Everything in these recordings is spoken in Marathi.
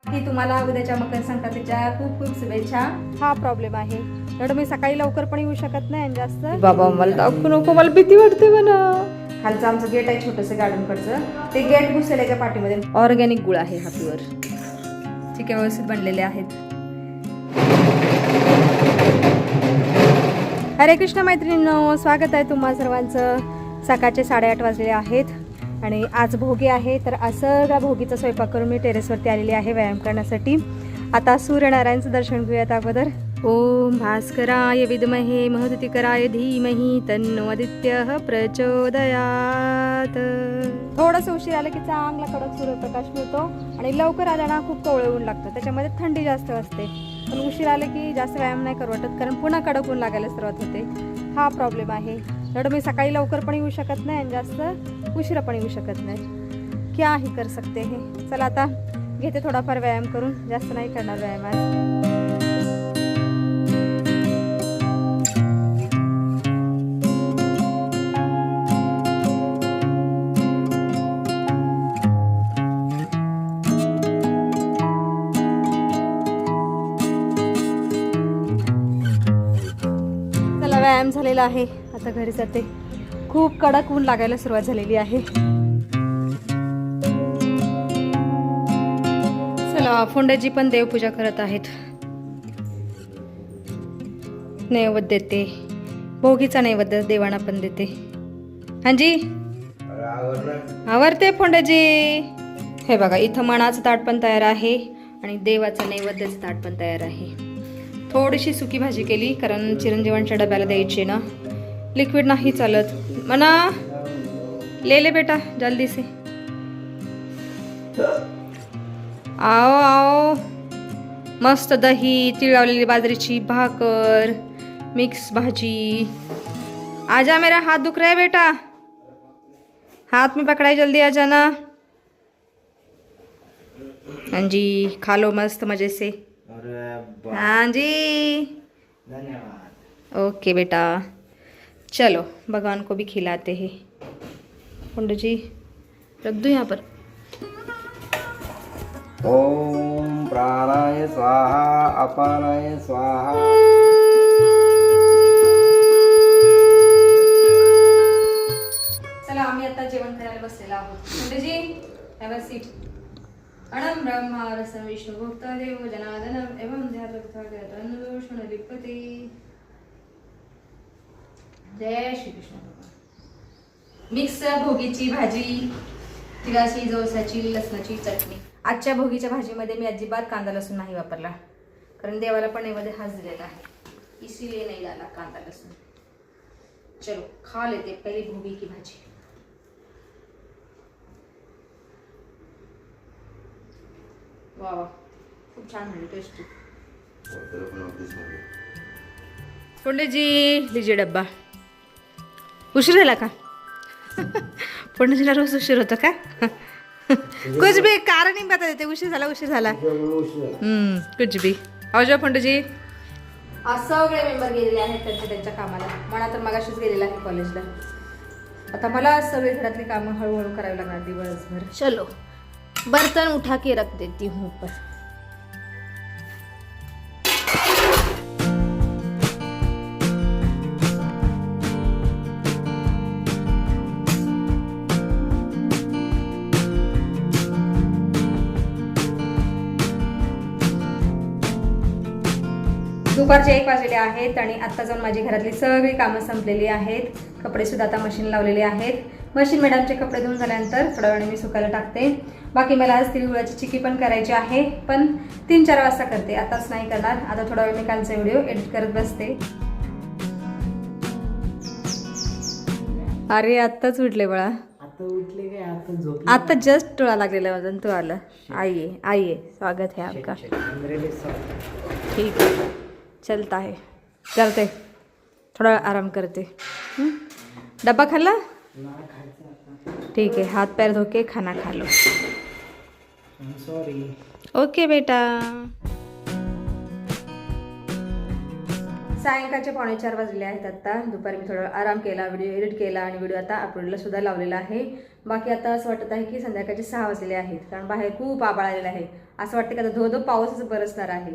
की तुम्हाला उद्याच्या मकर संक्रांतीच्या खूप खूप शुभेच्छा. हा प्रॉब्लेम आहे, एवढं मी सकाळी लवकर पण येऊ शकत नाही आणि जास्त. बाबा मला दाखवू नको, मला भीती वाटते म्हणा. खालचं आमचं गेट आहे छोटंसं गार्डनकडचं, ते गेट घुसलेल्या पाठीमध्ये ऑर्गॅनिक गुळ आहे हा प्युअर. ठीक आहे, व्यवस्थित बनलेले आहेत. हरे कृष्ण मैत्रिणींनो, स्वागत आहे तुम्हा सर्वांचं. सकाळचे 8:30 वाजलेले आहेत आणि आज भोगी आहे. तर असं सगळा भोगीचा स्वयंपाक करून मी टेरेसवरती आलेली आहे व्यायाम करण्यासाठी. आता सूर्यनारायणचं दर्शन घेऊयात अगोदर. ओम भास्कराय विद्महे महद्युतिकराय धीमहि तन्नो आदित्यः प्रचोदयात. थोडंसं उशीर आलं की चांगला कडक सूर्यप्रकाश मिळतो आणि लवकर आला ना खूप कोवळं ऊन लागतं, त्याच्यामध्ये थंडी जास्त असते. पण उशीर आलं की जास्त व्यायाम नाही करू वाटत, कारण पुन्हा कडक ऊन लागायला सुरुवात होते. हा प्रॉब्लेम आहे, एवढं मी सकाळी लवकर पण येऊ शकत नाही आणि जास्त उशिरा पण येऊ शकत नाही. क्या ही कर सकते हे. चला आता घेते थोडाफार व्यायाम करून, जास्त नाही करणार व्यायाम आज. चला व्यायाम झालेला आहे, आता घरी जाते. खूप कडक ऊन लागायला सुरुवात झालेली आहे. चला, फोंड्याजी पण देवपूजा करत आहेत. नैवेद्य देते, भोगीचा नैवेद्य देवांना पण देते. हांजी आवरते फोंड्याजी. हे बघा, इथं मनाचं ताट पण तयार आहे आणि देवाचं नैवेद्याचं ताट पण तयार आहे. थोडीशी सुकी भाजी केली, कारण चिरंजीवांच्या डब्याला द्यायची ना, लिक्विड नाही चालत मना. ले बेटा जल्दी से. आओ आओ. मस्त दही, तीळ लावलेली बाजरीची भाकर, मिक्स भाजी. आजा, मेरा हाथ दुख रहा है बेटा, हाथ में पकड़ाई, जल्दी आ जाना. हाँ जी, खा लो मस्त मजे से. हाँ जी, धन्यवाद. ओके बेटा, चलो भगवान को भी खिलाते हैं. पंडित जी रख दो यहाँ पर. ओम प्राणाय स्वाहा अपानाय स्वाहा. चला, आम्ही आता जेवण करायला बसलेलो आहोत. पंडित जी हॅव अ सीट. अणम ब्रह्मा रसम विष्णु भोक्ता देव जनार्दनम एवं ध्यात्मलिपते. जय श्री कृष्ण. मिक्स भोगीची भाजी, तिळाची, जवसाची, लसणाची चटणी. आजच्या भोगीच्या भाजीमध्ये मी अजिबात कांदा लसूण नाही वापरला, कारण देवाला पण यामध्ये हाच दिलेला आहे, इसीलिए नाही डाला कांदा लसूण. चलो खा लेते पहली भोगी की भाजी. वा वा, खूप छान झाली, टेस्टी. पंडित जी लीजिए डब्बा. उशीर झाला का? पंडितजीला रोज उशीर होतो का? कुछ भी कारण नहीं बता देते, उशीर झाला. कुछ भी. आवजा पंडित जी. आज सगळे मेंबर गेलेले आहेत त्यांच्या कामाला. म्हणा तर मगाशीच गेलेला आहे कॉलेजला. आता मला सगळे घरातली कामं हळूहळू करावी लागणार दिवसभर. चलो बर्तन उठा के रख देती हूँ ऊपर. दुपारचे 1 वाजलेले आहेत आणि आत्ता जाऊन माझी घरातली सगळी कामं संपलेली आहेत. कपडे सुद्धा आता मशीन लावलेले आहेत. मशीन मॅडमचे कपडे धुवून झाल्यानंतर थोड्या वेळाने मी सुकायला टाकते. बाकी मला आज तिळगुळाची चिक्की पण करायची आहे, पण 3-4 वाजता करते, आताच नाही करणार. आता थोडा वेळ मी कालचा व्हिडिओ एडिट करत बसते. अरे आत्ताच उठले बाळा, आता उठले काय? आता झोप. आता जस्ट डोळा लागलेला माझा, तू आला. आइए स्वागत है आपका. ठीक है, चलता है, करते थोड़ा आराम करते. डब्बा खाल्ला? ठीक है, हाथ पैर धो के खाना खा लो. सॉरी. ओके बेटा. सायंकाळचे 3:45 वाजलेले आहेत आता. दुपारी मी थोडा आराम केला, व्हिडिओ एडिट केला आणि व्हिडिओ आता अपलोडला सुद्धा लावलेला आहे. बाकी आता असं वाटत आहे की संध्याकाळचे 6 वाजलेले आहेत, कारण बाहेर खूप आभाळ आलेलं आहे. असं वाटतं की आता धो पाऊसच बरसणार आहे.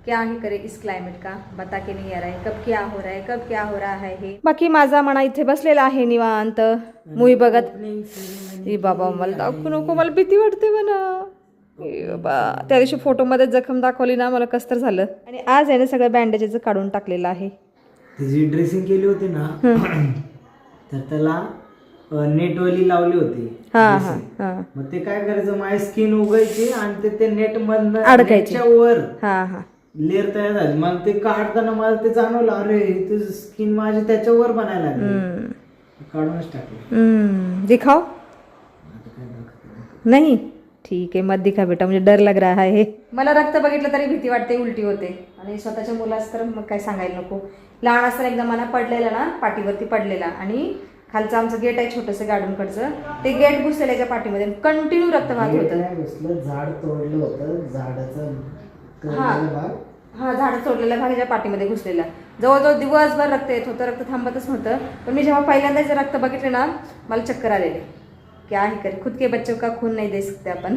क्या ही करे इस क्लायमेट का बता के नहीं आ रहा है, कब क्या हो रहा है, कब क्या हो रहा है हे. बाकी माझा मना इथे बसलेला आहे निवांत मूवी बघत. ए बाबा मला दाखवू नको, मला भीती वाटते म्हणा. त्या दिवशी फोटोमध्ये जखम दाखवली ना, मला कसतर झालं. आणि आज आहे ना सगळं बँडेजेस काढून टाकलेलं आहे. जी ड्रेसिंग केली होती ना तर त्याला नेटवाली लावली होती. मग ते काय करायचं, माझी स्किन उगायची आणि ते नेट मधनं अडकायची वर लेअर तयार झाली. मला ते काढताना मला ते जाणवलं, अरे ते स्किन माझी त्याच्यावर बनायला लागली. काढूनच टाकली. दिखाओ नाही, ठीक आहे मत दिखा बेटा, म्हणजे डर लग रहा है. मला रक्त बघितलं तरी भीती वाटते, उलटी होते. आणि स्वतःच्या मुलास तर मग काय सांगायला नको. लहान असताना एकदा मला पडलेला ना, पाठीवरती पडलेला, आणि खालचं आमचं गेट आहे छोटंसं गार्डनकडचं, ते गेट घुसलेल्याच्या पाठीमध्ये कंटिन्यू रक्त वाहत होतं. झाड तोडलं होतं, झाडाचं झाड तोडलेल्या भागाच्या पाठीमध्ये घुसलेला. जवळजवळ दिवसभर रक्त येत होतं, रक्त थांबतच नव्हतं. पण मी जेव्हा पहिल्यांदाच रक्त बघितले ना, मला चक्कर आलेले. क्या ही करे, खुद के बच्चों का खून नहीं दे सकते अपन.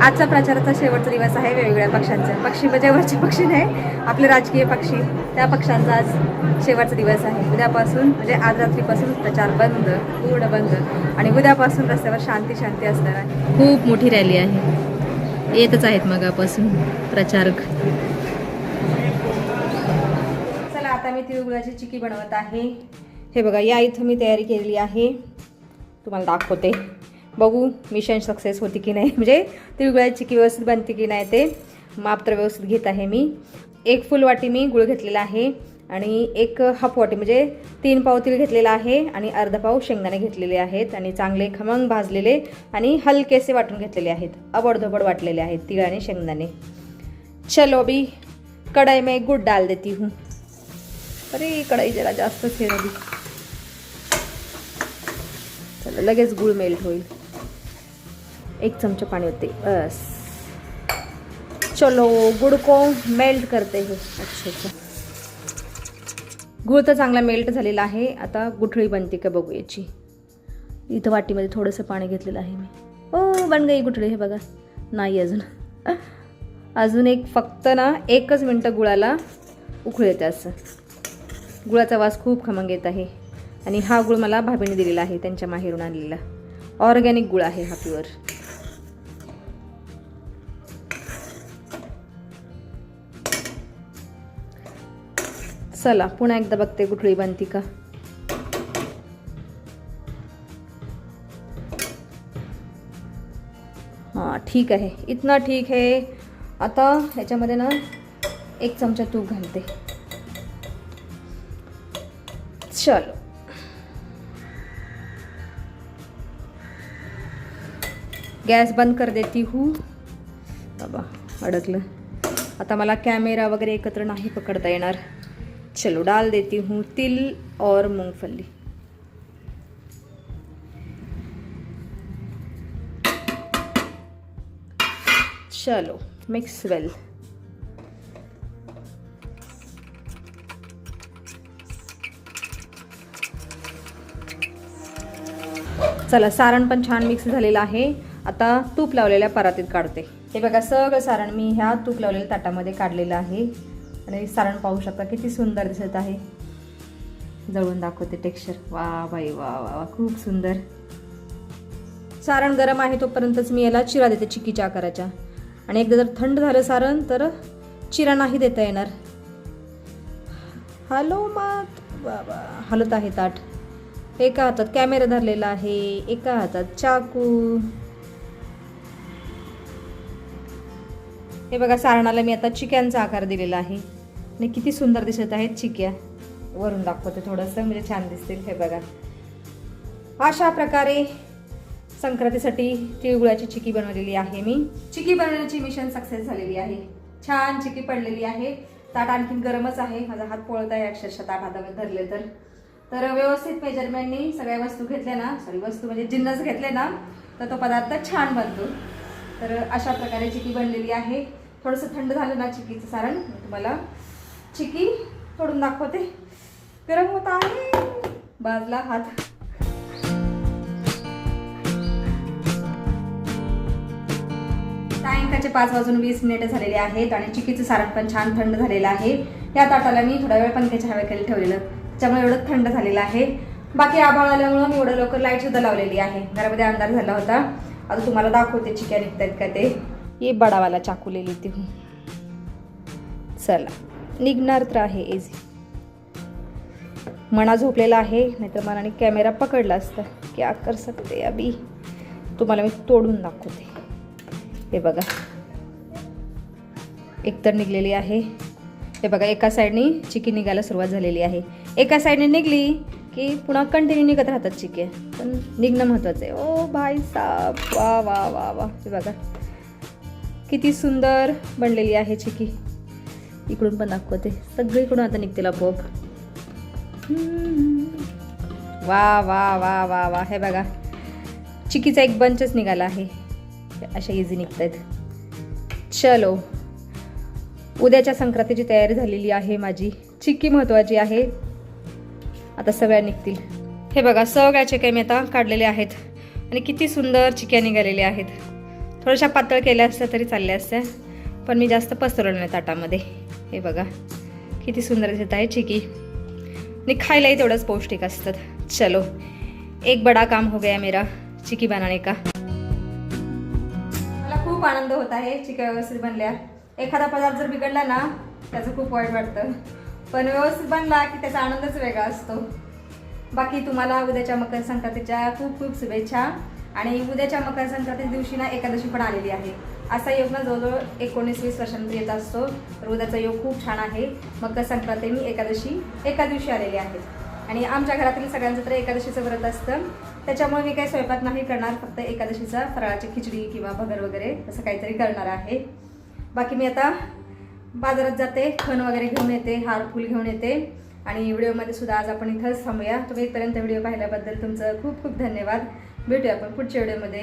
आजचा प्रचाराचा शेवटचा दिवस आहे वेगवेगळ्या पक्षांचा. पक्षी म्हणजे वरचे पक्षी नाही, आपले राजकीय पक्षी, त्या पक्षांचा आज शेवटचा दिवस आहे. उद्यापासून म्हणजे आज रात्रीपासून प्रचार बंद, पूर्ण बंद. आणि उद्यापासून रस्त्यावर शांती शांती असणार आहे. खूप मोठी रॅली आहे, येतच आहेत मगापासून प्रचारक. चला आता मी तिळगुळाची चिकी बनवत आहे. हे बघा, या इथं मी तयारी केलेली आहे, तुम्हाला दाखवते. बघू मिशन सक्सेस होती की नाही, म्हणजे तिळगुळाची चिकी व्यवस्थित बनते की नाही ते माप तर व्यवस्थित घेत आहे मी. 1 फुल वाटी मी गुळ घेतलेला आहे आणि 1 हाफ वाटी म्हणजे 3 पाव तीळ घेतलेला आहे आणि अर्धा पाव शेंगदाणे घेतलेले आहेत. आणि चांगले खमंग भाजलेले आणि हलकेसे वाटून घेतलेले आहेत, अबडधबड वाटलेले आहेत तीळ आणि शेंगदाणे. चलो अभी कढ़ाई में गुड़ डाल देती हूँ. अरे कढ़ाई जरा जास्त फिर अभी. चला लगेच गुळ मेल्ट होईल. 1 चमचा पानी होते बस. चलो गुड़ को मेल्ट करते हैं. अच्छा, गुळ तर चांगला मेल्ट झालेला आहे. आता गुठळी बनते का बघू याची. इथं वाटीमध्ये थोडंसं पाणी घेतलेलं आहे मी. ओ बन गई गुठळी. हे बघा, नाही अजून एक फक्त ना 1च मिनटं गुळाला उकळू येते. असं गुळाचा वास खूप खमंग येत आहे. आणि हा गुळ मला भाभीने दिलेला आहे, त्यांच्या माहेरून आणलेला ऑर्गॅनिक गुळ आहे हा, प्युअर. चला पुन्हा एकदा बघते गुठळी बनती का. हां ठीक आहे, इतना ठीक है. आता ह्याच्यामध्ये ना 1 चमचा तूप घालते. चलो गॅस बंद कर देती हूँ. बाबा अडकलं. आता मला कॅमेरा वगैरे एकत्र नाही पकडता येणार. चलो डाल देती हूँ तिल और मूंगफली. चलो मिक्स वेल. चला सारण पण छान मिक्स झालेलं आहे. आता तूप लावलेल्या परातीत काढते. हे बघा, सगळं सारण मी ह्या तूप लावलेल्या ताटामध्ये काढलेलं आहे. आणि सारण पाहू शकता किती सुंदर दिसत आहे. जवळून दाखवते टेक्स्चर. वा बाई वा वा वा, खूप सुंदर. सारण गरम आहे तोपर्यंतच मी याला चिरा देते चिक्कीच्या आकाराच्या. आणि एकदा जर थंड झालं सारण तर चिरा नाही देता येणार. हॅलो मात बाबा, हलत आहे ताट. एका हातात कॅमेरा धरलेला आहे, एका हातात चाकू. हे बघा, सारणाला मी आता चिक्यांचा आकार दिलेला आहे. आणि किती सुंदर दिसत आहेत चिक्या. वरून दाखवते थोडंसं म्हणजे छान दिसतील. हे बघा, अशा प्रकारे संक्रांतीसाठी तिळगुळाची चिकी बनवलेली आहे मी. चिकी बनवण्याची मिशन सक्सेस झालेली आहे. छान चिकी पडलेली आहे. ताट आणखीन गरमच आहे. माझा हात पोळत आहे अक्षरशः ताट हातामध्ये धरले तर व्यवस्थित मेजरमेंटनी सगळ्या वस्तू घेतल्या ना, वस्तू म्हणजे जिन्नस घेतले ना, तर तो पदार्थ छान बनतो. तर अशा प्रकारे चिकी बनलेली आहे. थोडंसं थंड झालं ना चिकीचं सारण, मी तुम्हाला चिकी तोडून दाखवते. गरम होत आहे. बाजला हात. सायंकाळचे 5:20 झालेले आहेत आणि चिकीचं सारण पण छान थंड झालेलं आहे. या ताटाला मी थोडा वेळ पंख्याच्या हवेखाली ठेवलेलं, त्याच्यामुळे एवढं थंड झालेलं आहे. बाकी आभाळ आल्यामुळं मी एवढं लवकर लाईट सुद्धा लावलेली आहे. घरामध्ये अंधार झाला होता. आता तुम्हाला दाखवते चिक्या निघतात का ते. ये बडावाला चाकूलेली ती. चला, निघणार तर आहे इझी. मना झोपलेला आहे, नाहीतर मनाने कॅमेरा पकडला असता. क्या कर सकते अभी. तुम्हाला मी तोडून दाखवते. हे बघा, एकतर निघलेली आहे. हे बघा, एका साईडनी चिकी निघायला सुरुवात झालेली आहे. एका साईडने निघली की पुन्हा कंटिन्यू निघत राहतात चिके, पण निघणं महत्त्वाचं आहे. ओ भाई साहब, वा वा वा वा. हे बघा किती सुंदर बनलेली आहे चिकी. इकडून पण दाखवते, सगळीकडून आता निघते आपोआप. वा वा वा वा वा. हे बघा, चिकीचा एक बंचच निघाला आहे. अशा इझी निघत आहेत. चलो, उद्याच्या संक्रांतीची तयारी झालेली आहे माझी. चिक्की महत्त्वाची आहे. आता सगळ्या निघतील. हे बघा, सगळ्या चिक्या मी आता काढलेल्या आहेत आणि किती सुंदर चिक्या निघालेल्या आहेत. थोड्याशा पातळ केल्या असत्या तरी चालल्या असत्या, पण मी जास्त पसरवलं नाही ताटामध्ये. हे बघा किती सुंदर दिसत आहे चिकी आणि खायलाही तेवढंच पौष्टिक असतात. चलो, एक बडा काम हो गया मेरा चिकी बनाने का. मला खूप आनंद होत आहे चिक्या व्यवस्थित बनल्या. एखादा पदार्थ जर बिघडला ना, त्याचं खूप वाईट वाटतं, पण व्यवस्थित बनला की त्याचा आनंदच वेगळा असतो. बाकी तुम्हाला उद्याच्या मकर संक्रांतीच्या खूप खूप शुभेच्छा. आणि उद्याच्या मकर संक्रांती दिवशी ना एकादशी पण आलेली आहे. असा योग ना जवळजवळ 19-20 वर्षांपूर्वी येत असतो. तर उद्याचा योग खूप छान आहे. मकर संक्रांती आणि एकादशी एका दिवशी आलेली आहे. आणि आमच्या घरातील सगळ्यांचं तर एकादशीचं व्रत असतं, त्याच्यामुळे मी काही स्वयंपाक नाही करणार. फक्त एकादशीचा फराळाची खिचडी किंवा भगर वगैरे असं काहीतरी करणार आहे. बाकी मी आता बाजारात जाते, खण वगैरे घेऊन येते, हार फूल घेऊन येते. आणि व्हिडिओमध्ये सुद्धा आज आपण इथंच थांबूया. तुम्ही इथपर्यंत व्हिडिओ पाहिल्याबद्दल तुमचं खूप खूप धन्यवाद. भेटूया आपण पुढच्या व्हिडिओमध्ये.